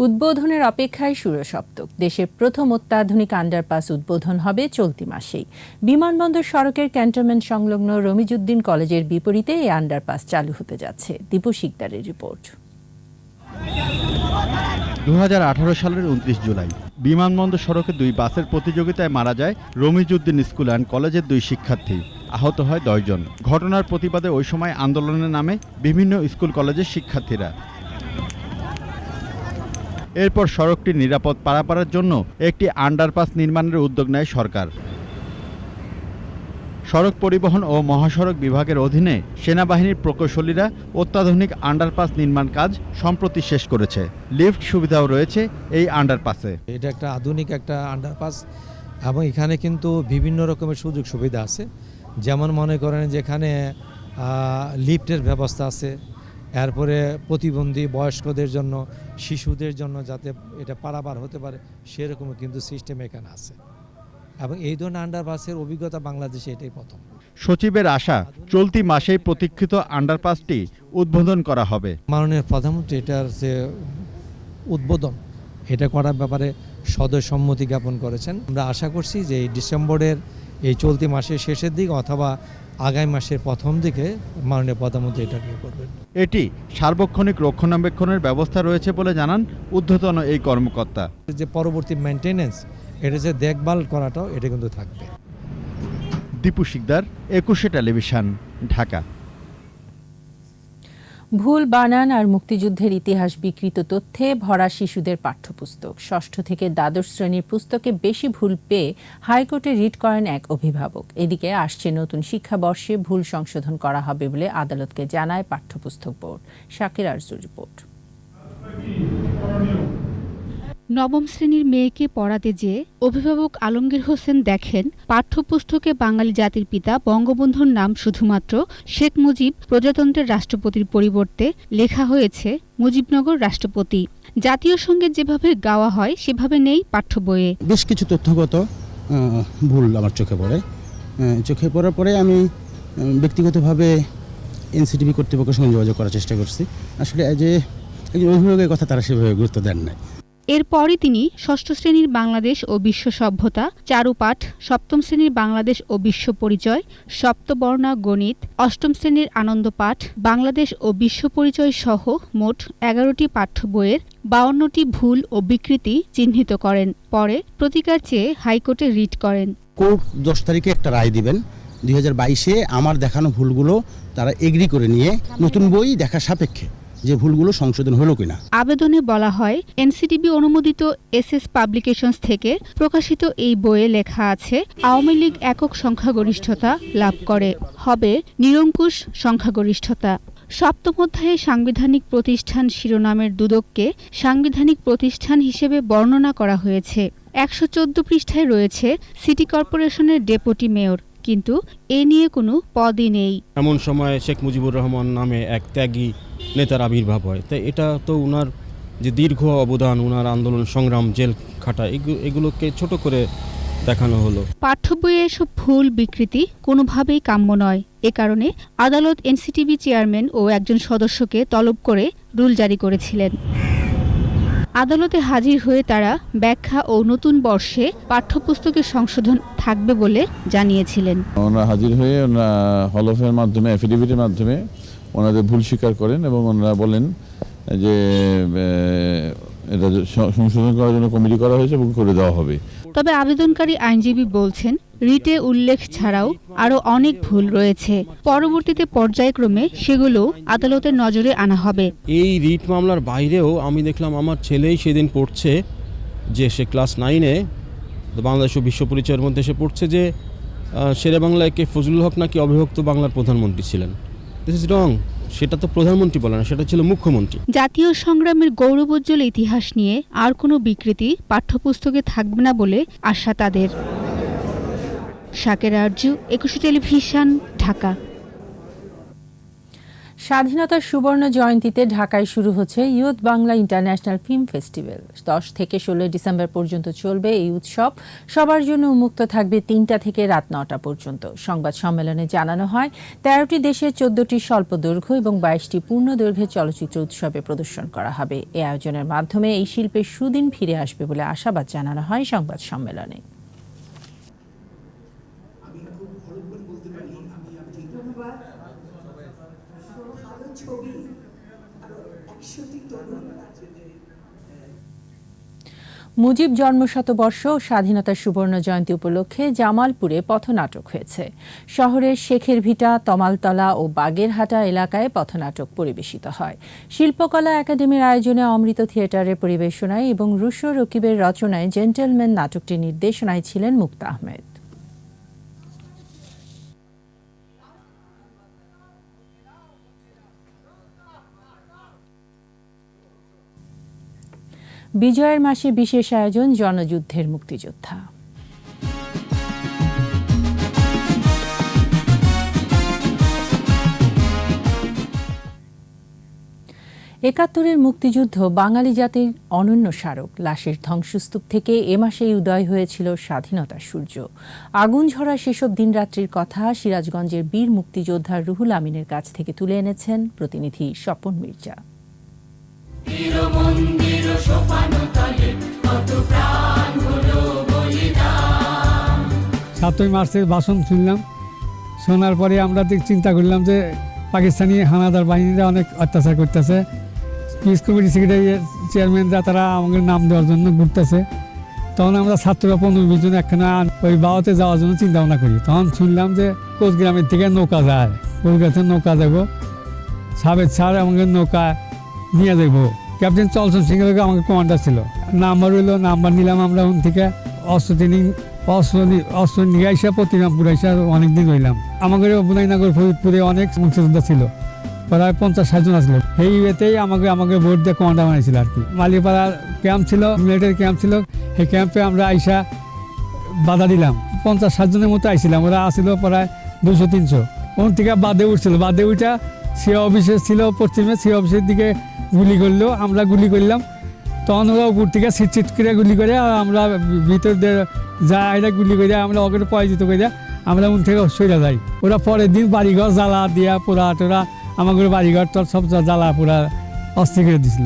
B: উদ্বোধনের অপেক্ষায় সুরসপ্তক। দেশের প্রথম অত্যাধুনিক আন্ডারপাস উদ্বোধন হবে চলতি মাসেই। বিমানবন্দর সড়কের ক্যান্টনমেন্ট সংলগ্ন রমিজউদ্দিন কলেজের বিপরীতে এই আন্ডারপাস চালু হতে যাচ্ছে। দীপু শিকদারের রিপোর্ট।
E: 2018 সালের 29 জুলাই বিমানবন্দর সড়কে 2 বাসের প্রতিযোগিতায় মারা যায় রমিজউদ্দিন স্কুল অ্যান্ড কলেজের 2 শিক্ষার্থী। আহত হয় 10 জন। ঘটনার প্রতিবাদে ওই সময় আন্দোলনের নামে বিভিন্ন স্কুল কলেজের শিক্ষার্থীরা। এরপর সড়কটি নিরাপদ পারাপারের জন্য একটি আন্ডারপাস নির্মাণের উদ্যোগ নেয় সরকার। সড়ক পরিবহন ও মহাসড়ক বিভাগের অধীনে সেনাবাহিনীর প্রকৌশলীরা অত্যাধুনিক আন্ডারপাস নির্মাণ কাজ সম্প্রতি শেষ করেছে। লিফট সুবিধাও রয়েছে এই আন্ডারপাসে।
F: এটা একটা আধুনিক একটা আন্ডারপাস এবং এখানে কিন্তু বিভিন্ন রকমের সুযোগ সুবিধা আছে। যেমন মনে করেন যেখানে লিফটের ব্যবস্থা আছে, এরপরে প্রতিবন্ধী বয়স্কদের জন্য, শিশুদের জন্য যাতে এটা পারাপার হতে পারে সেরকমও কিন্তু সিস্টেম এখানে আছে এবং এই ধরনের আন্ডারপাসের অভিজ্ঞতা বাংলাদেশে এটাই প্রথম।
E: সচিবের আশা চলতি মাসেই প্রতীক্ষিত আন্ডারপাসটি উদ্বোধন করা হবে।
F: মাননীয় প্রধানমন্ত্রী এটার যে উদ্বোধন এটা করার ব্যাপারে সদয় জ্ঞাপন করেছেন। আমরা আশা করছি যে এই ডিসেম্বরের এই চলতি মাসের শেষের দিক অথবা আগামী মাসের প্রথম দিকে মাননীয় প্রধানমন্ত্রী এটা করবেন।
E: এটি সার্বক্ষণিক রক্ষণাবেক্ষণের ব্যবস্থা রয়েছে বলে জানান ঊর্ধ্বতন এই কর্মকর্তা।
F: যে পরবর্তী মেইনটেনেন্স এটা যে দেখভাল করাটাও এটা কিন্তু থাকবে।
E: দীপু শিকদার, 21 টেলিভিশন, ঢাকা।
B: ভুল বানান আর মুক্তিযুদ্ধের ইতিহাস বিকৃত তথ্যে ভরা শিশুদের পাঠ্যপুস্তক। ষষ্ঠ থেকে দ্বাদশ শ্রেণীর পুস্তকে বেশি ভুল পেয়ে হাইকোর্টে রিট করেন এক অভিভাবক। এদিকে আসছে নতুন শিক্ষাবর্ষে ভুল সংশোধন করা হবে বলে আদালতকে জানায় পাঠ্যপুস্তক বোর্ড। শাকির আরজুর রিপোর্ট।
G: নবম শ্রেণীর মেয়েকে পড়াতে যেয়ে অভিভাবক আলমগীর হোসেন দেখেন পাঠ্যপুস্তকে বাঙালি জাতির পিতা বঙ্গবন্ধুর নাম শুধুমাত্র শেখ মুজিব প্রজাতন্ত্রের রাষ্ট্রপতির পরিবর্তে লেখা হয়েছে মুজিবনগর রাষ্ট্রপতি। জাতীয় সঙ্গীত যেভাবে গাওয়া হয় সেভাবে নেই পাঠ্য বইয়ে।
H: বেশ কিছু তথ্যগত ভুল আমার চোখে পড়ে। চোখে পড়ার পরে আমি ব্যক্তিগতভাবে এনসিটিভি কর্তৃপক্ষের সঙ্গে যোগাযোগ করার চেষ্টা করছি। আসলে যে একজন অভিভাবকের কথা তারা সেভাবে গুরুত্ব দেন নাই।
G: এরপরই তিনি ষষ্ঠ শ্রেণীর বাংলাদেশ ও বিশ্ব সভ্যতা, চারুপাঠ, সপ্তম শ্রেণীর বাংলাদেশ ও বিশ্ব পরিচয়, সপ্তবর্ণা গণিত, অষ্টম শ্রেণীর আনন্দ পাঠ, বাংলাদেশ ও বিশ্ব পরিচয় সহ মোট 11টি পাঠ্য বইয়ের 52টি ভুল ও বিকৃতি চিহ্নিত করেন। পরে প্রতিকার চেয়ে হাইকোর্টে রিট করেন।
H: কোর্ট 10 তারিখে একটা রায় দিবেন। 2022-এ আমার দেখানো ভুলগুলো তারা এগ্রি করে নিয়ে নতুন বই দেখা সাপেক্ষে যে ভুলগুলো সংশোধন হলো কিনা।
G: আবেদনে বলা হয় এনসিটিবি অনুমোদিত এসএস পাবলিকেশনস থেকে প্রকাশিত এই বইয়ে লেখা আছে আওয়ামী লীগ একক সংখ্যাগরিষ্ঠতা লাভ করে, হবে নিরঙ্কুশ সংখ্যাগরিষ্ঠতা। সপ্তম অধ্যায়ে সাংবিধানিক প্রতিষ্ঠান শিরোনামের দুদককে সাংবিধানিক প্রতিষ্ঠান হিসেবে বর্ণনা করা হয়েছে। 114 পৃষ্ঠায় রয়েছে সিটি কর্পোরেশনের ডেপুটি মেয়র, কিন্তু এ নিয়ে কোনো পদই নেই।
I: এমন সময় শেখ মুজিবুর রহমান নামে এক ত্যাগী নেতার আবির্ভাব হয়। তাই এটা তো উনার যে দীর্ঘ অবদান, উনার আন্দোলন সংগ্রাম, জেল খাটা, এগুলোকে ছোট করে দেখানো হলো।
G: পাঠ্য বইয়ে এসব ভুল বিকৃতি কোনোভাবেই কাম্য নয়। এ কারণে আদালত এনসিটিবি চেয়ারম্যান ও একজন সদস্যকে তলব করে রুল জারি করেছিলেন। আদালতে হাজির হয়ে তারা ব্যাখ্যা ও নতুন বর্ষে পাঠ্যপুস্তকের সংশোধন থাকবে বলে জানিয়েছিলেন।
L: ওনারা হাজির হয়ে হলফের মাধ্যমে, এফিডেভিটের মাধ্যমে ওনাদের ভুল স্বীকার করেন এবং ওনারা বলেন যে এটা সংশোধন করার জন্য কমিটি করা হয়েছে এবং করে দেওয়া হবে।
G: তবে আবেদনকারী আইনজীবী বলছেন রিটে উল্লেখ ছাড়াও আরও অনেক ভুল রয়েছে। পরবর্তীতে পর্যায়ক্রমে সেগুলো আদালতের নজরে আনা হবে।
I: এই রিট মামলার বাইরেও আমি দেখলাম আমার ছেলেই সেদিন পড়ছে যে সে ক্লাস 9-এ বাংলাদেশ ও বিশ্ব পরিচয়ের মধ্যে সে পড়ছে যে শেরে বাংলায় কে ফজলুল হক নাকি অবিভক্ত বাংলার প্রধানমন্ত্রী ছিলেন। This is wrong. সেটা তো প্রধানমন্ত্রী বলে না, সেটা ছিল মুখ্যমন্ত্রী।
G: জাতীয় সংগ্রামের গৌরবোজ্জ্বল ইতিহাস নিয়ে আর কোনো বিকৃতি পাঠ্যপুস্তকে থাকবে না বলে আশা তাদের। শাকির আরজু, 21 টেলিভিশন, ঢাকা।
B: স্বাধীনতার সুবর্ণ জয়ন্তীতে ঢাকায় শুরু হচ্ছে youth Bangla international film festival. 10 থেকে 16 ডিসেম্বর পর্যন্ত চলবে এই উৎসব। সবার জন্য উন্মুক্ত থাকবে 3টা থেকে রাত 9টা পর্যন্ত। সংবাদ সম্মেলনে জানানো হয় 13টি দেশের 14টি স্বল্প দৈর্ঘ্য এবং 22টি পূর্ণ দৈর্ঘ্যের চলচ্চিত্র উৎসবে প্রদর্শন করা হবে। এই আয়োজনের মাধ্যমে এই শিল্পের সুদিন ফিরে আসবে বলে আশাবাদ জানানো হয় সংবাদ সম্মেলনে। মুজিব জন্মশতবর্ষ ও স্বাধীনতার সুবর্ণ জয়ন্তী উপলক্ষে জামালপুরে পথনাটক হয়েছে। শহরের শেখের ভিটা, তমালতলা ও বাগেরহাটা এলাকায় পথনাটক পরিবেশিত হয়। শিল্পকলা একাডেমির আয়োজনে অমৃত থিয়েটারের পরিবেশনায় এবং রুশো রকিবের রচনায় জেন্টলম্যান নাটকটির নির্দেশনায় ছিলেন মুক্তা আহমেদ। বিজয়ের মাসে বিশেষ আয়োজন জনযুদ্ধের মুক্তিযোদ্ধা। ৭১-এর মুক্তিযুদ্ধ বাঙালি জাতির অনন্য স্মারক। লাশের ধ্বংসস্তূপ থেকে এ মাসেই উদয় হয়েছিল স্বাধীনতার সূর্য। আগুন ঝরা সেসব দিনরাত্রির কথা সিরাজগঞ্জের বীর মুক্তিযোদ্ধা রুহুল আমিনের কাছ থেকে তুলে এনেছেন প্রতিনিধি স্বপন মির্জা।
C: ৭ই মার্চের ভাষণ শুনলাম, শোনার পরে আমরা চিন্তা করলাম যে পাকিস্তানি হানাদার বাহিনীরা অনেক অত্যাচার করতেছে। পিস কমিটি সেক্রেটারি চেয়ারম্যানরা তারা আমাদের নাম দেওয়ার জন্য ঘুরতেছে। তখন আমরা ছাত্ররা 15-20 জন একখানে ওই বাওয়াতে যাওয়ার জন্য চিন্তা ভাবনা করি। তখন শুনলাম যে কোচগ্রামের থেকে নৌকা যায়, কলকাতার নৌকা যাবো, সাবেদ স্যার আমাকে নৌকা নিয়ে যাবো। ক্যাপ্টেন চলসন সিং আমাকে কমান্ডার ছিল। নাম্বার হইলো, নাম্বার নিলাম আমরা ওখান থেকে। অস্ত্র ট্রেনিং অস্ত্র নিয়ে আসা প্রতিরামপুর আসা অনেকদিন রইলাম। আমাদের বুনাইনগর ফরিদপুরে অনেক মুক্তিযোদ্ধা ছিল, প্রায় 50-60 জন আসলো। এই ইয়েতেই আমাকে ভোট দিয়ে কমান্ডার বানিয়েছিল আর কি। মালিপাড়ার ক্যাম্প ছিল, মিলিটারি ক্যাম্প ছিল। সেই ক্যাম্পে আমরা আইসা বাধা দিলাম। 50-60 জনের মতো আইছিলাম। ওরা আসছিল প্রায় 200-300। ওখান থেকে বাদে উঠছিল। বাদে উঠা সে অফিসে ছিল পশ্চিমে, সে অফিসের দিকে গুলি করলো, আমরা গুলি করলাম। তখন ওরা উপর থেকে ছিট করে গুলি করে, আর আমরা ভিতর দিয়ে যা এটা গুলি করে আমরা ওকে পরাজিত করে আমরা উন থেকে সরে যাই। ওরা পরের দিন বাড়িঘর জ্বালা দিয়া পোড়া টোরা আমাদের বাড়িঘর তোর সব জ্বালা পোড়া অস্থির করে দিছিল।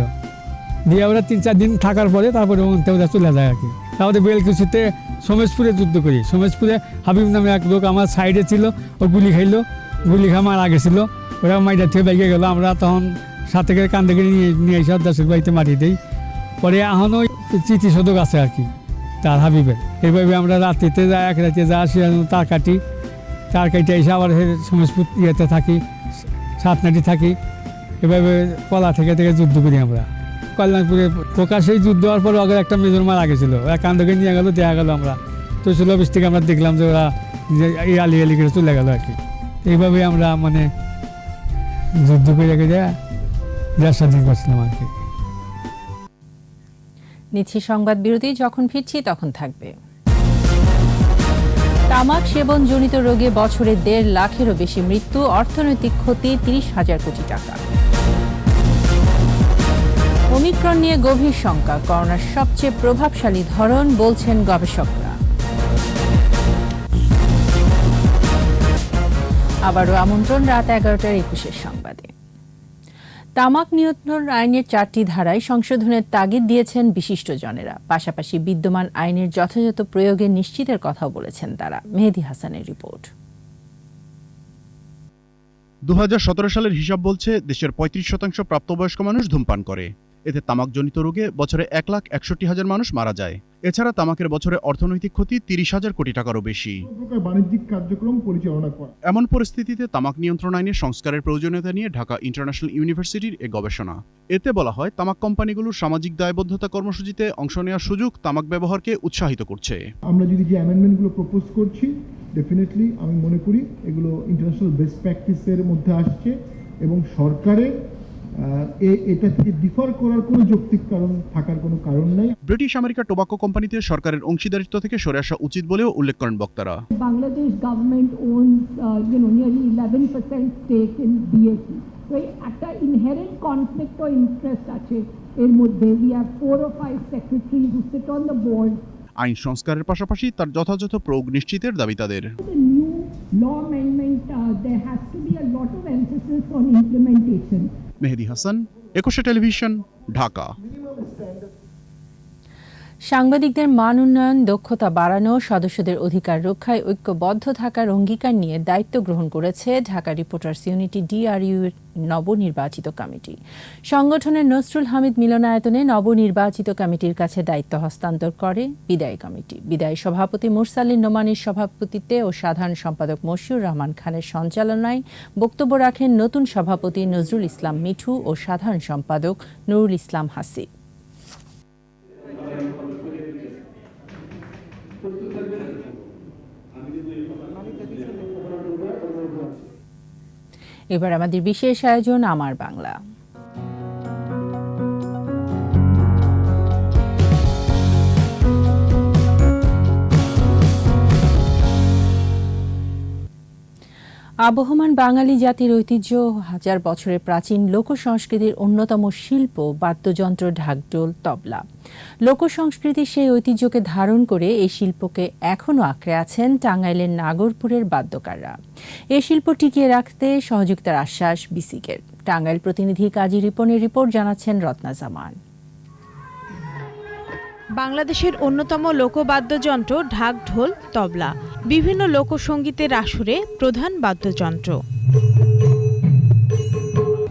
C: দিয়ে ওরা 3-4 দিন থাকার পরে তারপরে ওরা চলে যায় আর কি। তারপরে বেলকুচিতে সোমেশপুরে যুদ্ধ করি। সোমেশপুরে হাবিব নামে এক লোক আমার সাইডে ছিল, ও গুলি খাইলো, গুলি খা মারা গেছিলো। ওরা মাইটা থেকে বেগে গেলো। আমরা তখন সাথে করে কান্দে করে নিয়ে এসে দেশের বাড়িতে মাটি দিই। পরে এখনও স্মৃতিশোধক আছে আর কি তার হাবিবের। এইভাবে আমরা রাত্রিতে যাই, এক রাতে যা তার কাটি, তার কাটে এসে আবার সোমেশপুর ইয়েতে থাকি, সাতনাটি থাকি। এভাবে কলা থেকে যুদ্ধ করি আমরা। কল্যাণপুরে প্রকাশেই যুদ্ধ হওয়ার পরে ওদের একটা মেজর মারা গেছিলো। ওরা কান্দকে নিয়ে গেলো, দেখা গেলো আমরা তো 16 অফিস থেকে আমরা দেখলাম যে ওরা আলি করে চলে গেলো আর কি। এইভাবে আমরা মানে যুদ্ধ করে দেশ স্বাধীন করছিলাম আর কি।
B: নিচ্ছি সংবাদ বিরতি, যখন ফিরছি তখন থাকবে। তামাক সেবন জনিত রোগে বছরে 1.5 লাখেরও বেশি মৃত্যু, অর্থনৈতিক ক্ষতি 30,000 কোটি টাকা। ওমিক্রন নিয়ে গভীর শঙ্কা, করোনার সবচেয়ে প্রভাবশালী ধরন বলছেন গবেষকরা। আবারও আমন্ত্রণ রাত 11টার 21 সংবাদে। তামাক নিয়ন্ত্রণ আইনের 4টি ধারায় সংশোধনের তাগিদ দিয়েছেন বিশিষ্টজনেরা। পাশাপাশি বিদ্যমান আইনের যথাযথ প্রয়োগের নিশ্চিতের কথাও বলেছেন তারা। মেহেদী হাসানের রিপোর্ট।
E: 2017 সালের হিসাব বলছে দেশের 35% প্রাপ্তবয়স্ক মানুষ ধূমপান করে। এতে তামাকজনিত রোগে বছরে 1,61,000 মানুষ মারা যায়। এছাড়া তামাকের বছরে অর্থনৈতিক ক্ষতি 30,000 কোটি টাকারও বেশি।
K: বাণিজ্যিক কার্যক্রম পরিচালনা করা।
E: এমন পরিস্থিতিতে তামাক নিয়ন্ত্রণ আইনের সংস্কারের প্রয়োজনীয়তা নিয়ে ঢাকা ইন্টারন্যাশনাল ইউনিভার্সিটির এ গবেষণা। এতে বলা হয়, তামাক কোম্পানিগুলোর সামাজিক দায়বদ্ধতা কর্মসূচিতে অংশ নেওয়ার সুযোগ তামাক ব্যবহারকে উৎসাহিত করছে।
K: আমরা যদি যে অ্যামেন্ডমেন্টগুলো প্রপোজ করছি, ডেফিনেটলি আমি মনে করি এগুলো ইন্টারন্যাশনাল বেস্ট প্র্যাকটিসের মধ্যে আসছে এবং সরকারের এটা থেকে ডিফার করার কোনো যৌক্তিক কারণ থাকার কোনো কারণ নাই।
E: ব্রিটিশ আমেরিকা টোবাকো কোম্পানিতে সরকারের অংশীদারিত্ব থেকে সরে আসা উচিত বলেও উল্লেখ করেন বক্তারা।
M: Bangladesh government owns nearly 11% stake in BAT. তো একটা ইনহেরেন্ট কনফ্লিক্ট অফ ইন্টারেস্ট আছে এর মধ্যে। We have 4 or 5 secretaries who sit on the board.
N: আইন সংস্কারের পাশাপাশি তার যথাযথ প্রয়োগ নিশ্চিতের দাবি তাদের।
M: Law amendment, there has to be a lot of emphasis on implementation.
N: মেহেদী হাসান, একুশে টেলিভিশন, ঢাকা।
B: সাংবাদিকদের মান উন্নয়ন, দক্ষতা বাড়ানো, সদস্যদের অধিকার রক্ষায় ঐক্যবদ্ধ থাকার অঙ্গীকার নিয়ে দায়িত্ব গ্রহণ করেছে ঢাকা রিপোর্টার্স ইউনিটি DRU এর নবনির্বাচিত কমিটি। সংগঠনের নসরুল হামিদ মিলনায়তনে নবনির্বাচিত কমিটির কাছে দায়িত্ব হস্তান্তর করে বিদায়ী কমিটি। বিদায়ী সভাপতি মুরসালিন নোমানীর সভাপতিত্বে ও সাধারণ সম্পাদক মশিউর রহমান খানের সঞ্চালনায় বক্তব্য রাখেন নতুন সভাপতি নজরুল ইসলাম মিঠু ও সাধারণ সম্পাদক নুরুল ইসলাম হাসিব। এবার আমাদের বিশেষ আয়োজন আমার বাংলা। আবহমান বাঙালি জাতির ঐতিহ্য, হাজার বছরের প্রাচীন লোক সংস্কৃতির অন্যতম শিল্প বাদ্যযন্ত্র ঢাকঢোল তবলা। লোক সংস্কৃতির সেই ঐতিহ্যকে ধারণ করে এই শিল্পকে এখনও আঁকড়ে আছেন টাঙ্গাইলের নাগরপুরের বাদ্যকাররা। এই শিল্প টিকিয়ে রাখতে সহযোগিতার আশ্বাস বিসিকের। টাঙ্গাইল প্রতিনিধি কাজী রিপনের রিপোর্ট জানাচ্ছেন রত্না জামান।
O: বাংলাদেশের অন্যতম লোকবাদ্যযন্ত্র ঢাক ঢোল তবলা বিভিন্ন লোকসঙ্গীতের আসরে প্রধান বাদ্যযন্ত্র।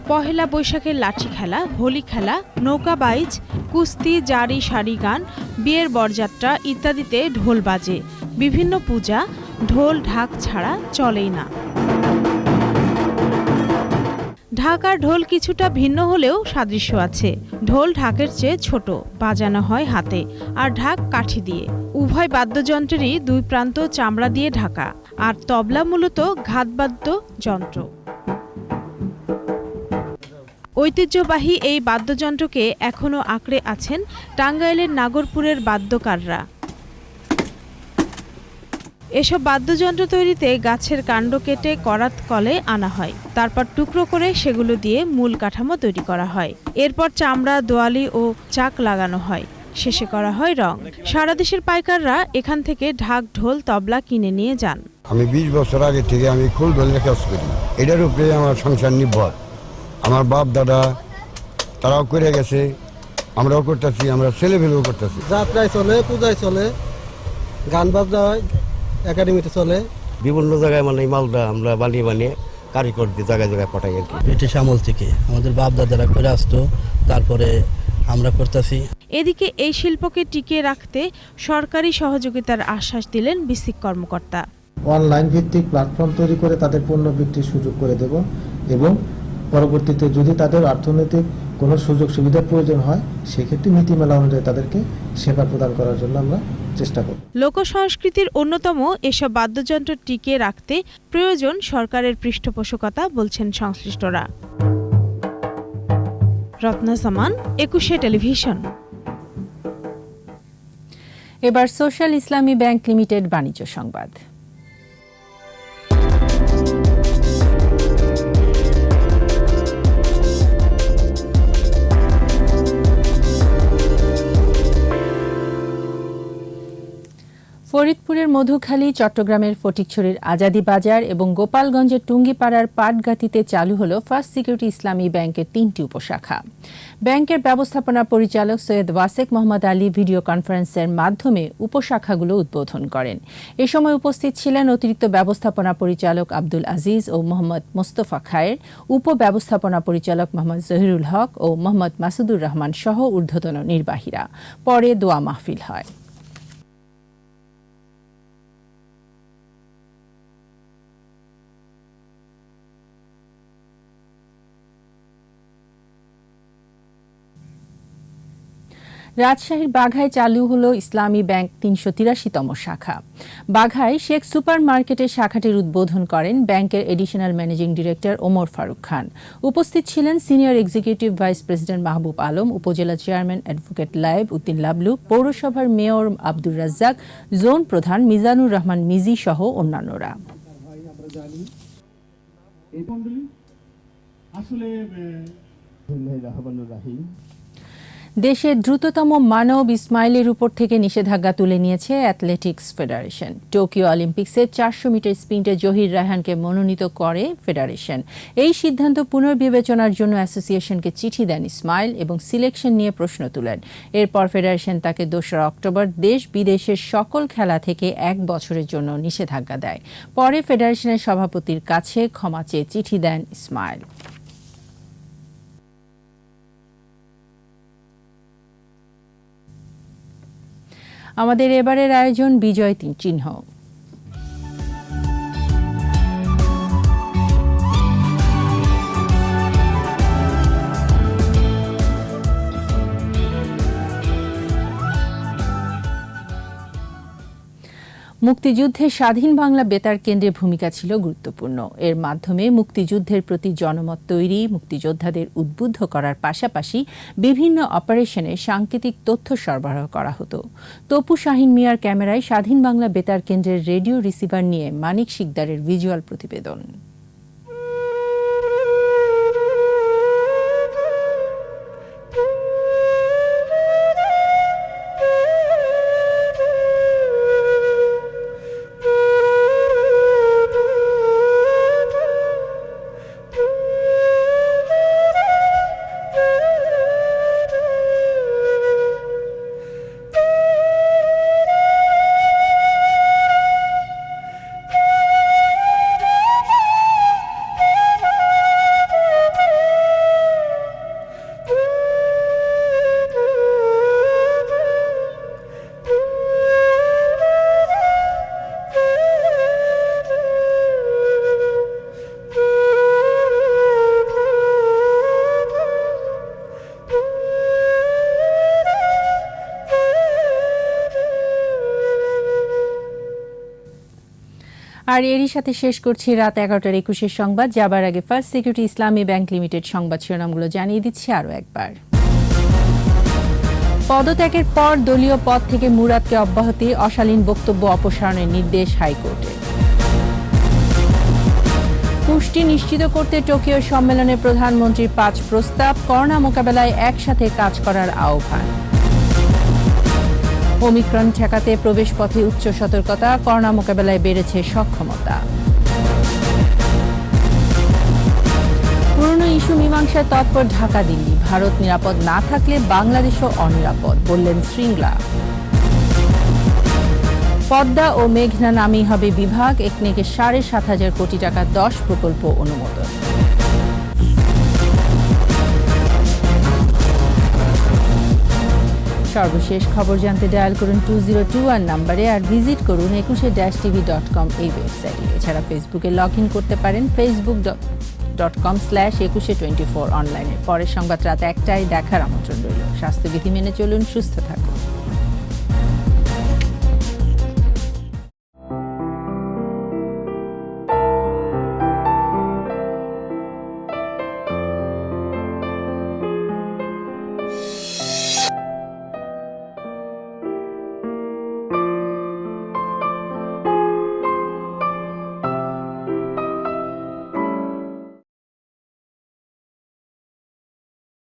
O: পহেলা বৈশাখের লাঠি খেলা, হোলি খেলা, নৌকা বাইচ, কুস্তি, জারি সারি গান, বিয়ের বরযাত্রা ইত্যাদিতে ঢোল বাজে। বিভিন্ন পূজা ঢোল ঢাক ছাড়া চলেই না। ঢাক আর ঢোল কিছুটা ভিন্ন হলেও সাদৃশ্য আছে। ঢোল ঢাকের চেয়ে ছোট, বাজানো হয় হাতে, আর ঢাক কাঠি দিয়ে। উভয় বাদ্যযন্ত্রেরই দুই প্রান্ত চামড়া দিয়ে ঢাকা, আর তবলা মূলত ঘাতবাদ্য যন্ত্র। ঐতিহ্যবাহী এই বাদ্যযন্ত্রকে এখনও আঁকড়ে আছেন টাঙ্গাইলের নাগরপুরের বাদ্যকাররা। এসব বাদ্যযন্ত্র তৈরিতে গাছের কাণ্ড কেটে করাত কলে আনা হয়, তারপর টুকরো করে সেগুলো দিয়ে মূল কাঠামো তৈরি করা হয়। এরপর চামড়া, দোয়ালি ও চাক লাগানো হয়, শেষে করা হয় রং। সারা দেশের পাইকাররা এখান থেকে ঢাক ঢোল তবলা কিনে নিয়ে যান।
P: আমি 20 বছর আগে থেকে আমি ফুল ঢোলের কাজ করি, এটার উপরে আমার সংসার নির্ভর। আমার বাপ দাদা তারাও করে গেছে, আমরাও করতেছি, আমরা ছেলেমেয়েও করতেছি।
Q: যাত্রায় চলে, পূজায় চলে, গান বাজনায় একাডেমিতে চলে।
R: বিভিন্ন জায়গায় মানে মালটা আমরা বানিয়ে বানিয়ে কারিগর দিয়ে জায়গায় জায়গায় পাঠাই আর কি।
Q: ব্রিটিশ আমল থেকে আমাদের বাপ দাদারা করে আসতো, তারপরে আমরা করতেছি।
O: এদিকে এই শিল্পকে টিকিয়ে রাখতে সরকারি সহযোগিতার আশ্বাস দিলেন বিসিক কর্মকর্তা।
Q: অনলাইন ভিত্তিক প্ল্যাটফর্ম তৈরি করে তাদের পণ্য বিক্রির সুযোগ করে দেব, এবং পরবর্তীতে যদি তাদের অর্থনৈতিক কোনো সুযোগ সুবিধার প্রয়োজন হয় সেক্ষেত্রে নীতিমালা অনুযায়ী তাদেরকে সেবা প্রদান করার জন্য আমরা চেষ্টা করব।
O: লোক সংস্কৃতির অন্যতম এসব বাদ্যযন্ত্র টিকিয়ে রাখতে প্রয়োজন সরকারের পৃষ্ঠপোষকতা বলছেন সংশ্লিষ্টরা। রত্না সামান, একুশে টেলিভিশন।
B: এবার সোশ্যাল ইসলামী ব্যাংক লিমিটেড বাণিজ্য সংবাদ। ফরিদপুরের মধুখালী, চট্টগ্রামের ফটিকছড়ির আজাদি বাজার এবং গোপালগঞ্জের টুঙ্গিপাড়ার পাটগাতিতে চালু হলো ফার্স্ট সিকিউরিটি ইসলামী ব্যাংকের 3টি উপশাখা। ব্যাংকের ব্যবস্থাপনা পরিচালক সৈয়দ ওয়াসেক মোহাম্মদ আলী ভিডিও কনফারেন্সের মাধ্যমে উপশাখাগুলো উদ্বোধন করেন। এ সময় উপস্থিত ছিলেন অতিরিক্ত ব্যবস্থাপনা পরিচালক আব্দুল আজিজ ও মোহাম্মদ মোস্তফা খায়ের, উপব্যবস্থাপনা পরিচালক মোহাম্মদ জহিরুল হক ও মোহাম্মদ মাসুদুর রহমান সহ ঊর্ধ্বতন নির্বাহীরা। পরে দোয়া মাহফিল হয়। রাজশাহীর বাঘায় চালু হলো ইসলামী ব্যাংক 383তম শাখা। বাঘায় শেখ সুপার মার্কেটের শাখাটির উদ্বোধন করেন ব্যাংকের additional managing director Omar Faruk Khan. উপস্থিত ছিলেন senior executive vice president Mahbub Alam, upazila chairman advocate Layeb Uddin Lablu, পৌরসভার মেয়র আব্দুর রাজ্জাক, জোন প্রধান মিজানুর রহমান মিজি সহ অন্যান্যরা।
K: আসলে
B: দেশের দ্রুততম মানব ইসমাইলের উপর থেকে নিষেধাজ্ঞা তুলে নিয়েছে অ্যাথলেটিক্স ফেডারেশন। টোকিও অলিম্পিক্সে 400 মিটার স্প্রিন্টে জহির রায়হানকে মনোনীত করে ফেডারেশন। এই সিদ্ধান্ত পুনর্বিবেচনার জন্য অ্যাসোসিয়েশনকে চিঠি দেন ইসমাইল এবং সিলেকশন নিয়ে প্রশ্ন তুলেন। এরপর ফেডারেশন তাকে 2 অক্টোবর দেশ বিদেশের সকল খেলা থেকে 1 বছরের জন্য নিষেধাজ্ঞা দেয়। পরে ফেডারেশনের সভাপতির কাছে ক্ষমা চেয়ে চিঠি দেন ইসমাইল। আমাদের এবারের আয়োজন বিজয় চিহ্ন। মুক্তিযুদ্ধে স্বাধীন বাংলা বেতার কেন্দ্রের ভূমিকা ছিল গুরুত্বপূর্ণ। এর মাধ্যমে মুক্তিযুদ্ধের প্রতি জনমত তৈরি, মুক্তিযোদ্ধাদের উদ্বুদ্ধ করার পাশাপাশি বিভিন্ন অপারেশনে সাংকেতিক তথ্য সরবরাহ করা হতো। তপু শাহিন মিয়ার ক্যামেরায় স্বাধীন বাংলা বেতার কেন্দ্রের রেডিও রিসিভার নিয়ে মানিক শিকদারের ভিজুয়াল প্রতিবেদন। আর এরই সাথে শেষ করছি রাত 11টার 21 সংবাদ। যাবার আগে ফার্স্ট সিকিউরিটি ইসলামী ব্যাংক লিমিটেড সংবাদ শিরোনামগুলো জানিয়ে দিচ্ছি আরও একবার। পদত্যাগের পর দলীয় পদ থেকে মুরাদকে অব্যাহতি, অশালীন বক্তব্য অপসারণের নির্দেশ হাইকোর্টের। পুষ্টি নিশ্চিত করতে টোকিও সম্মেলনে প্রধানমন্ত্রীর 5 প্রস্তাব, করোনা মোকাবেলায় একসাথে কাজ করার আহ্বান। ওমিক্রন ঠেকাতে প্রবেশপথে উচ্চ সতর্কতা, করোনা মোকাবেলায় বেড়েছে সক্ষমতা। পুরনো ইস্যু মীমাংসায় তৎপর ঢাকা দিল্লি, ভারত নিরাপদ না থাকলে বাংলাদেশও অনিরাপদ বললেন শ্রীংলা। পদ্মা ও মেঘনা নামেই হবে বিভাগ, একনেকে 7,500 কোটি টাকা 10 প্রকল্প অনুমোদন। সর্বশেষ খবর জানতে ডায়াল করুন 2021 নম্বরে আর ভিজিট করুন ekushe-tv.com এই ওয়েবসাইটে। এছাড়া ফেসবুকে লগ ইন করতে পারেন facebook.com/ekushe24 অনলাইনে। পরের সংবাদ রাত 1টায় দেখার আমন্ত্রণ রইল। স্বাস্থ্যবিধি মেনে চলুন, সুস্থ থাকুন।